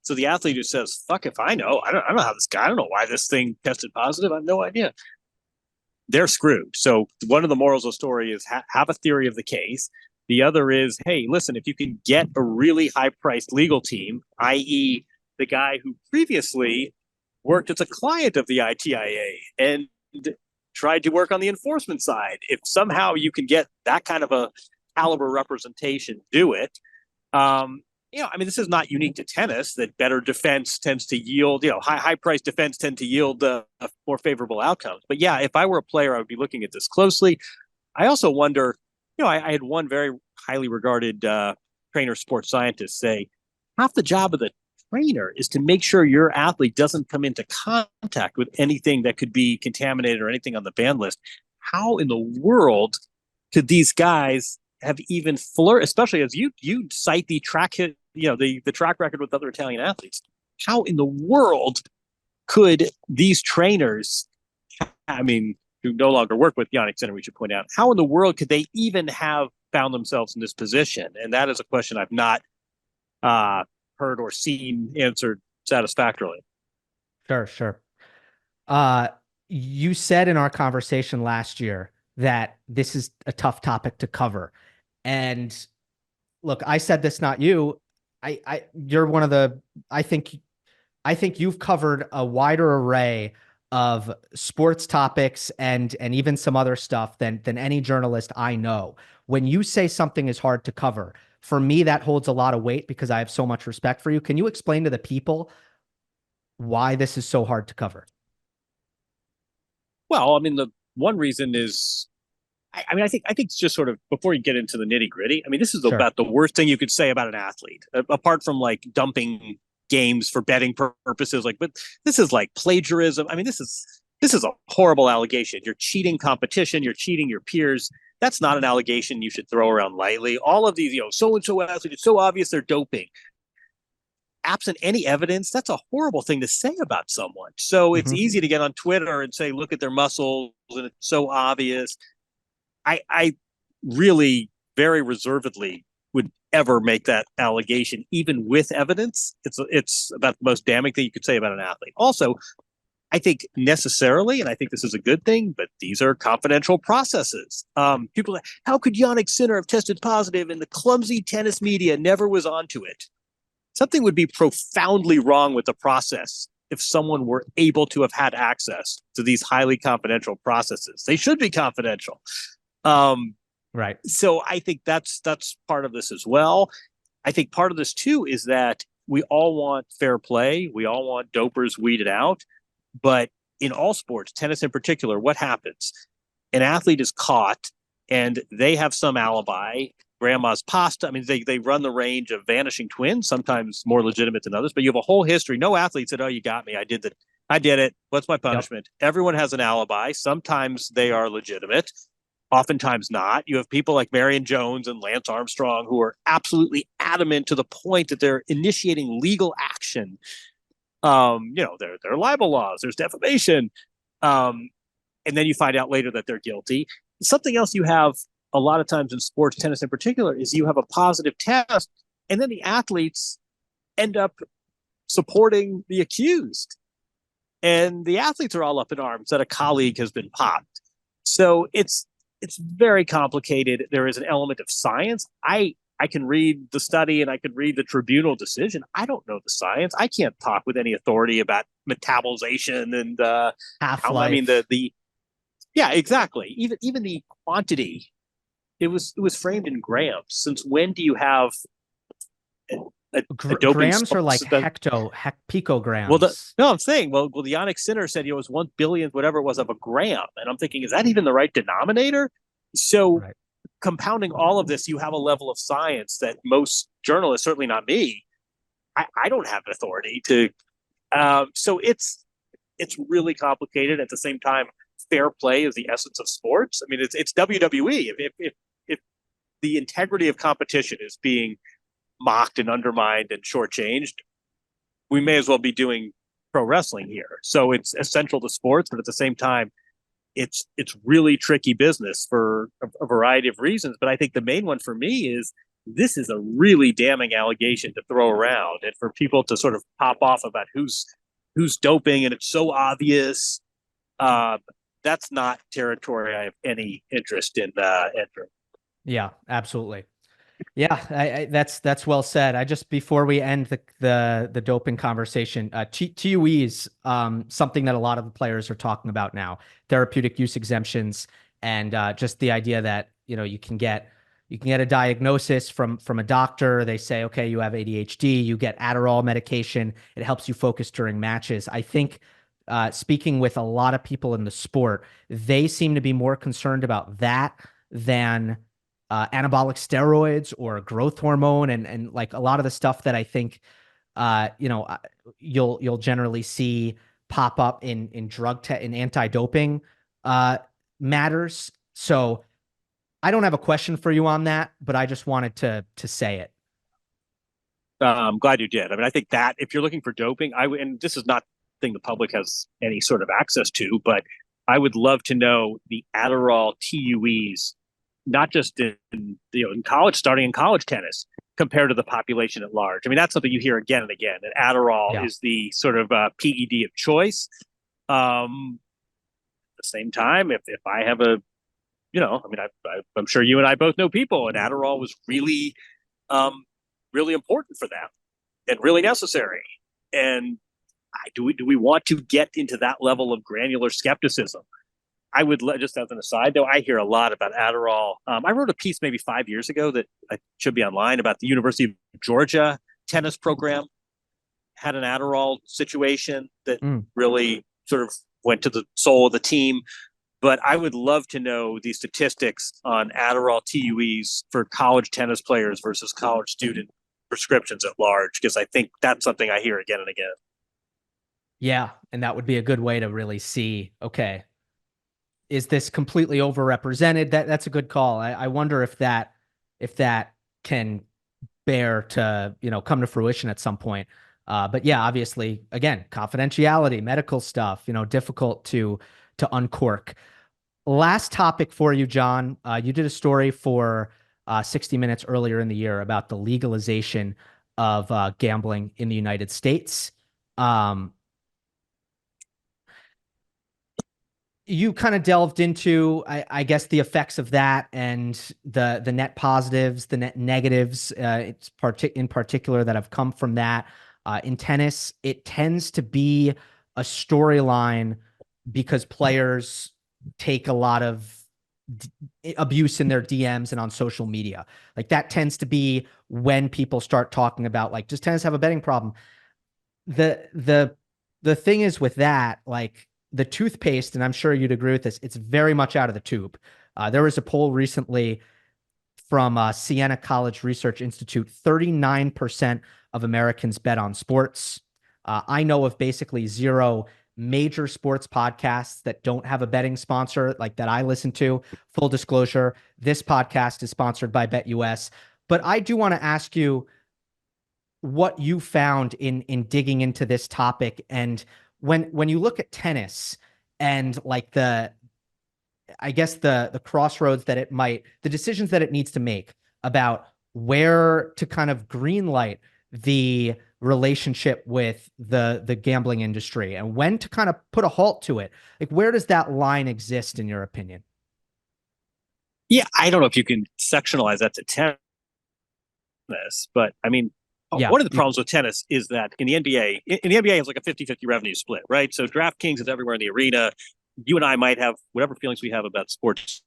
B: So the athlete who says, fuck if I know, I don't know how this guy, I don't know why this thing tested positive, I have no idea, they're screwed. So one of the morals of the story is have a theory of the case. The other is, hey, listen, if you can get a really high-priced legal team, i.e. the guy who previously worked as a client of the ITIA and tried to work on the enforcement side, if somehow you can get that kind of a caliber representation, do it. I mean, this is not unique to tennis, that better defense tends to yield, high price defense tend to yield more favorable outcomes. But yeah, if I were a player, I would be looking at this closely. I also wonder, I had one very highly regarded trainer sports scientists say half the job of the trainer is to make sure your athlete doesn't come into contact with anything that could be contaminated or anything on the ban list. How in the world could these guys have even flirt, especially as you cite the track hit, the track record with other Italian athletes? How in the world could these trainers, who no longer work with Jannik Sinner, we should point out, how in the world could they even have found themselves in this position? And that is a question I've not heard or seen answered satisfactorily.
A: Sure. You said in our conversation last year that this is a tough topic to cover. And look, I said this, not you. You're one of the, I think you've covered a wider array of sports topics and even some other stuff than any journalist I know. When you say something is hard to cover, for me, that holds a lot of weight because I have so much respect for you. Can you explain to the people why this is so hard to cover?
B: Well, the one reason is, I think it's just sort of, before you get into the nitty gritty, this is
A: Sure.
B: about the worst thing you could say about an athlete, apart from like dumping games for betting purposes. But this is like plagiarism. This is a horrible allegation. You're cheating competition. You're cheating your peers. That's not an allegation you should throw around lightly. All of these, so-and-so athletes, it's so obvious they're doping. Absent any evidence, that's a horrible thing to say about someone. So it's easy to get on Twitter and say, look at their muscles, and it's so obvious. I really very reservedly would ever make that allegation, even with evidence. It's about the most damning thing you could say about an athlete. Also, I think necessarily, and I think this is a good thing, but these are confidential processes. People, how could Jannik Sinner have tested positive and the clumsy tennis media never was onto it? Something would be profoundly wrong with the process if someone were able to have had access to these highly confidential processes. They should be confidential.
A: Right.
B: So I think that's part of this as well. I think part of this too is that we all want fair play. We all want dopers weeded out. But in all sports, tennis in particular, what happens? An athlete is caught and they have some alibi. Grandma's pasta. They run the range of vanishing twins, sometimes more legitimate than others, but you have a whole history. No athlete said, oh, you got me. I did it. What's my punishment? Yep. Everyone has an alibi. Sometimes they are legitimate. Oftentimes not. You have people like Marion Jones and Lance Armstrong who are absolutely adamant to the point that they're initiating legal action. There are libel laws, there's defamation. And then you find out later that they're guilty. Something else you have a lot of times in sports, tennis in particular, is you have a positive test, and then the athletes end up supporting the accused. And the athletes are all up in arms that a colleague has been popped. So it's very complicated. There is an element of science. I can read the study and I can read the tribunal decision. I don't know the science. I can't talk with any authority about metabolization and
A: Half-life.
B: Yeah, exactly. Even the quantity. It was framed in grams. Since when do you have a doping
A: grams are like picograms?
B: Well, I'm saying, the Jannik Sinner said it was 1 billionth, whatever it was, of a gram. And I'm thinking, is that even the right denominator? So compounding all of this, you have a level of science that most journalists, certainly not me, I don't have authority to. So it's really complicated. At the same time, fair play is the essence of sports. It's WWE. If the integrity of competition is being mocked and undermined and shortchanged, we may as well be doing pro wrestling here. So it's essential to sports, but at the same time, it's really tricky business for a variety of reasons. But I think the main one for me is this is a really damning allegation to throw around, and for people to sort of pop off about who's doping and it's so obvious. That's not territory I have any interest in entering. Yeah,
A: absolutely. Yeah, that's well said. I just, before we end the doping conversation, TUEs, something that a lot of the players are talking about now, therapeutic use exemptions, and just the idea that you can get a diagnosis from a doctor. They say, okay, you have ADHD, you get Adderall medication. It helps you focus during matches. I think speaking with a lot of people in the sport, they seem to be more concerned about that than anabolic steroids or growth hormone, and like a lot of the stuff that I think you'll generally see pop up in in anti-doping matters. So I don't have a question for you on that, but I just wanted to say it.
B: I'm glad you did. I mean, I think that if you're looking for doping, and this is not the thing the public has any sort of access to, but I would love to know the Adderall TUEs, not just in college, starting in college tennis, compared to the population at large. I mean, that's something you hear again and again. That Adderall is the sort of PED of choice. At the same time, if I have I'm sure you and I both know people, and Adderall was really really important for them and really necessary. And do we want to get into that level of granular skepticism? I would just as an aside, though, I hear a lot about Adderall. I wrote a piece maybe 5 years ago that should be online about the University of Georgia tennis program had an Adderall situation that really sort of went to the soul of the team. But I would love to know the statistics on Adderall TUEs for college tennis players versus college student prescriptions at large, because I think that's something I hear again and again.
A: Yeah, and that would be a good way to really see, okay, is this completely overrepresented? That's a good call. I wonder if that can bear to, come to fruition at some point. But yeah, obviously, again, confidentiality, medical stuff, difficult to uncork. Last topic for you, John. You did a story for 60 Minutes earlier in the year about the legalization of gambling in the United States. You kind of delved into, I guess, the effects of that and the net positives, the net negatives, in particular that have come from that. In tennis, it tends to be a storyline because players take a lot of abuse in their DMs and on social media. Like that tends to be when people start talking about, like, does tennis have a betting problem? The thing is with that, like, the toothpaste, and I'm sure you'd agree with this, it's very much out of the tube. There was a poll recently from Siena College Research Institute. 39% of Americans bet on sports. I know of basically zero major sports podcasts that don't have a betting sponsor, like that I listen to. Full disclosure, this podcast is sponsored by BetUS. But I do want to ask you what you found in digging into this topic, and when you look at tennis and like the crossroads that the decisions that it needs to make about where to kind of green light the relationship with the gambling industry and when to kind of put a halt to it. Like, where does that line exist in your opinion?
B: Yeah, I don't know if you can sectionalize that to tennis, but I mean, one of the problems with tennis is that in the NBA, it's like a 50-50 revenue split, right? So DraftKings is everywhere in the arena. You and I might have whatever feelings we have about sports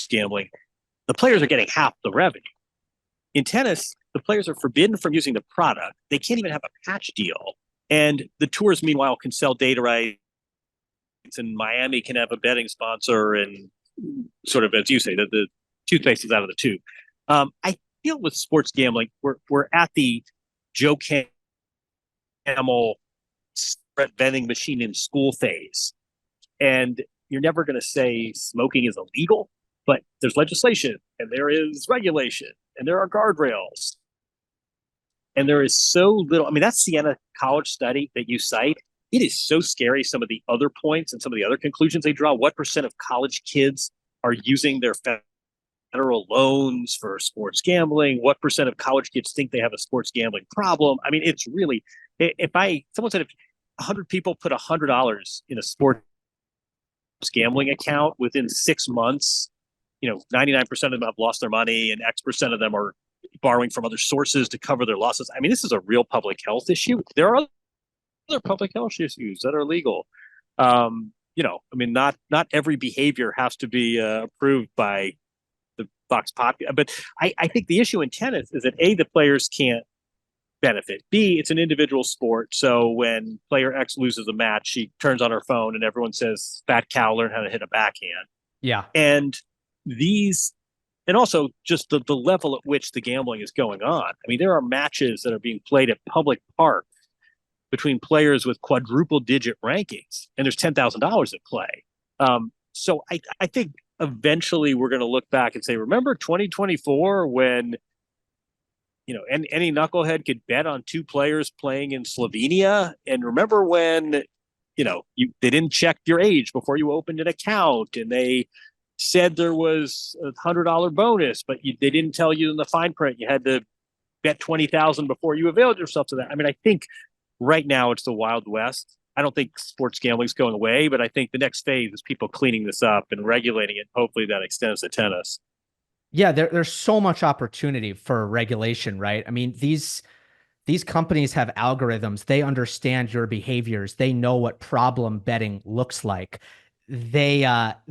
B: gambling. The players are getting half the revenue. In tennis, the players are forbidden from using the product. They can't even have a patch deal. And the tours, meanwhile, can sell data rights, and Miami can have a betting sponsor, and sort of, as you say, the toothpaste is out of the tube. I feel with sports gambling, we're at the Joe Camel vending machine in school phase. And you're never going to say smoking is illegal, but there's legislation and there is regulation and there are guardrails. And there is so little. I mean, that Siena College study that you cite, it is so scary. Some of the other points and some of the other conclusions they draw. What percent of college kids are using their federal loans for sports gambling? What percent of college kids think they have a sports gambling problem? I mean, it's really, someone said if 100 people put $100 in a sports gambling account within 6 months, 99% of them have lost their money and X percent of them are borrowing from other sources to cover their losses. I mean, this is a real public health issue. There are other public health issues that are legal. I mean, not every behavior has to be approved by the Vox Populi. But I think the issue in tennis is that A, the players can't benefit. B, it's an individual sport. So when player X loses a match, she turns on her phone and everyone says, "Fat cow, learn how to hit a backhand."
A: Yeah.
B: And these and also just the level at which the gambling is going on. I mean, there are matches that are being played at public parks between players with quadruple digit rankings, and there's $10,000 at play. So I think eventually we're going to look back and say, remember 2024 when, any knucklehead could bet on two players playing in Slovenia? And remember when, they didn't check your age before you opened an account, and they said there was $100 bonus, but they didn't tell you in the fine print you had to bet 20,000 before you availed yourself to that. I mean, I think right now it's the Wild West. I don't think sports gambling is going away, but I think the next phase is people cleaning this up and regulating it. Hopefully that extends to tennis.
A: Yeah, there's so much opportunity for regulation, right? I mean, these companies have algorithms. They understand your behaviors. They know what problem betting looks like. They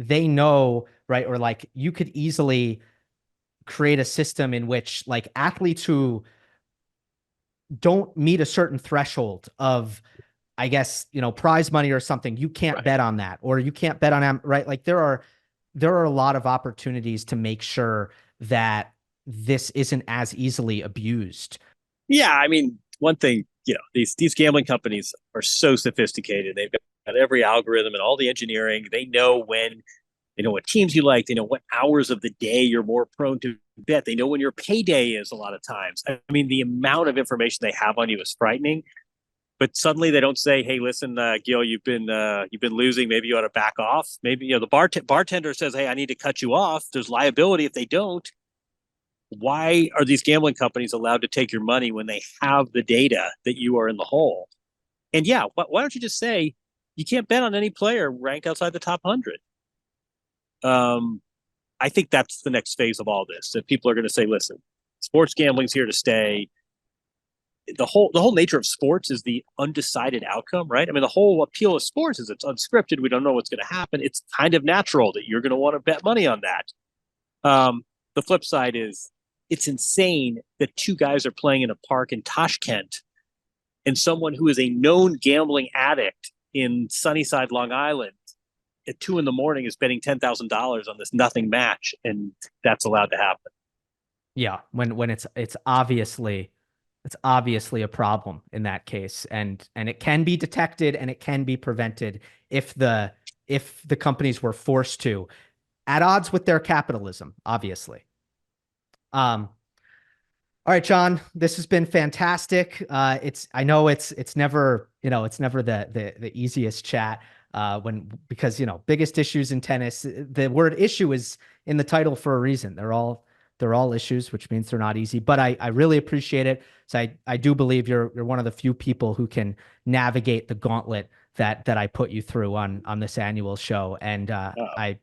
A: know, right? Or like you could easily create a system in which like athletes who don't meet a certain threshold of, I guess, prize money or something, you can't bet on that, or you can't bet on them, right? Like there are a lot of opportunities to make sure that this isn't as easily abused.
B: Yeah, I mean, one thing, these gambling companies are so sophisticated. They've got every algorithm and all the engineering. They know what teams you like. They know what hours of the day you're more prone to bet. They know when your payday is a lot of times. I mean, the amount of information they have on you is frightening. But suddenly they don't say, "Hey, listen, Gill, you've been losing. Maybe you ought to back off." Maybe the bartender says, "Hey, I need to cut you off." There's liability if they don't. Why are these gambling companies allowed to take your money when they have the data that you are in the hole? And yeah, why don't you just say you can't bet on any player ranked outside the top 100? I think that's the next phase of all this. That people are going to say, "Listen, sports gambling's here to stay." The whole nature of sports is the undecided outcome, right? I mean, the whole appeal of sports is it's unscripted. We don't know what's going to happen. It's kind of natural that you're going to want to bet money on that. The flip side is it's insane that two guys are playing in a park in Tashkent, and someone who is a known gambling addict in Sunnyside, Long Island, at 2 a.m. is betting $10,000 on this nothing match, and that's allowed to happen.
A: Yeah, when it's obviously a problem in that case, and it can be detected and it can be prevented if the companies were forced to, at odds with their capitalism, obviously. All right, Jon, this has been fantastic. I know it's never the easiest chat because biggest issues in tennis. The word issue is in the title for a reason. They're all issues, which means they're not easy, but I really appreciate it. So I do believe you're one of the few people who can navigate the gauntlet that I put you through on this annual show. And I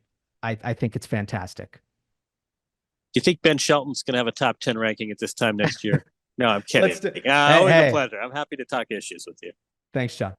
A: think it's fantastic.
B: Do you think Ben Shelton's going to have a top 10 ranking at this time next year? No, I'm kidding. Always a pleasure. I'm happy to talk issues with you.
A: Thanks, Jon.